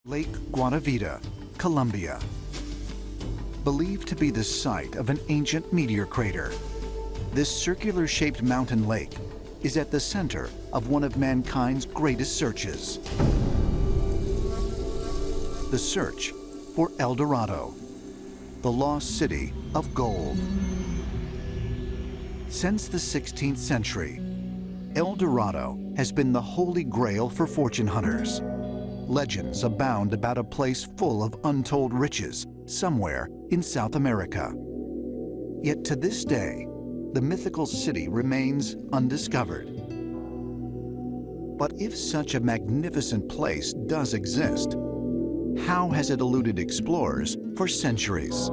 Lake Guatavita, Colombia. Believed to be the site of an ancient meteor crater, this circular-shaped mountain lake is at the center of one of mankind's greatest searches. The search for El Dorado, the lost city of gold. Since the 16th century, El Dorado has been the holy grail for fortune hunters. Legends abound about a place full of untold riches somewhere in South America. Yet to this day, the mythical city remains undiscovered. But if such a magnificent place does exist, how has it eluded explorers for centuries?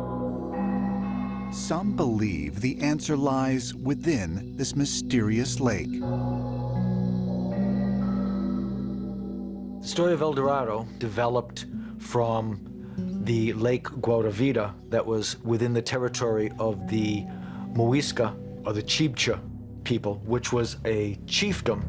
Some believe the answer lies within this mysterious lake. The story of El Dorado developed from the Lake Guatavita that was within the territory of the Muisca, or the Chibcha people, which was a chiefdom,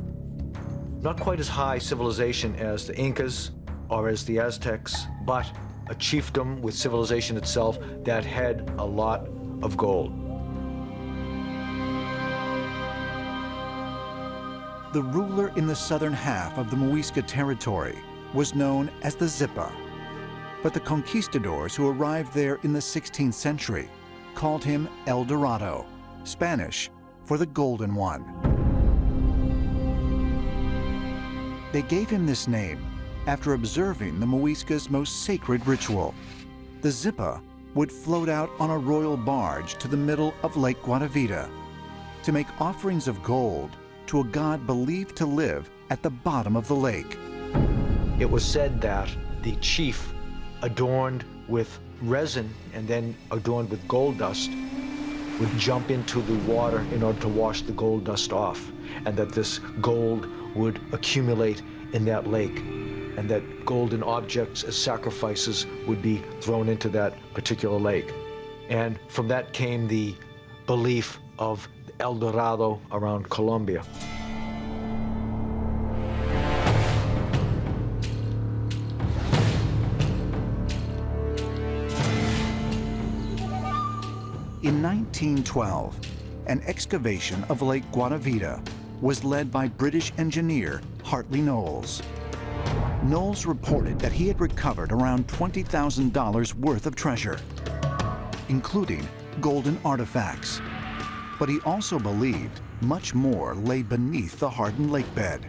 not quite as high civilization as the Incas or as the Aztecs, but a chiefdom with civilization itself that had a lot of gold. The ruler in the southern half of the Muisca territory was known as the Zipa, but the conquistadors who arrived there in the 16th century called him El Dorado, Spanish for the Golden One. They gave him this name after observing the Muisca's most sacred ritual. The Zipa would float out on a royal barge to the middle of Lake Guatavita to make offerings of gold to a god believed to live at the bottom of the lake. It was said that the chief, adorned with resin and then adorned with gold dust, would jump into the water in order to wash the gold dust off, and that this gold would accumulate in that lake, and that golden objects as sacrifices would be thrown into that particular lake. And from that came the belief of El Dorado around Colombia. In 1912, an excavation of Lake Guatavita was led by British engineer Hartley Knowles. Knowles reported that he had recovered around $20,000 worth of treasure, including golden artifacts. But he also believed much more lay beneath the hardened lake bed.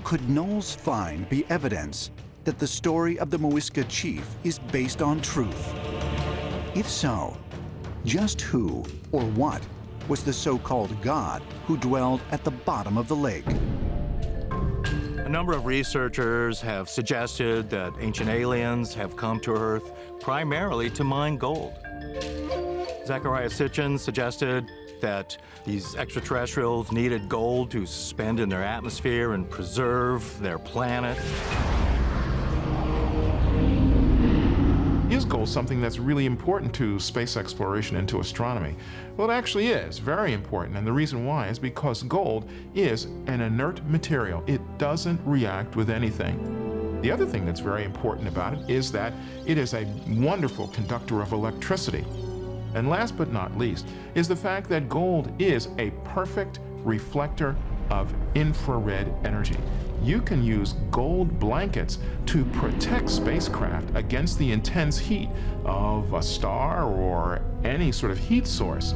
Could Knowles' find be evidence that the story of the Muisca chief is based on truth? If so, just who or what was the so-called god who dwelled at the bottom of the lake? A number of researchers have suggested that ancient aliens have come to Earth primarily to mine gold. Zecharia Sitchin suggested that these extraterrestrials needed gold to suspend in their atmosphere and preserve their planet. Is gold something that's really important to space exploration and to astronomy? Well, it actually is very important, and the reason why is because gold is an inert material. It doesn't react with anything. The other thing that's very important about it is that it is a wonderful conductor of electricity. And last but not least is the fact that gold is a perfect reflector of infrared energy. You can use gold blankets to protect spacecraft against the intense heat of a star or any sort of heat source.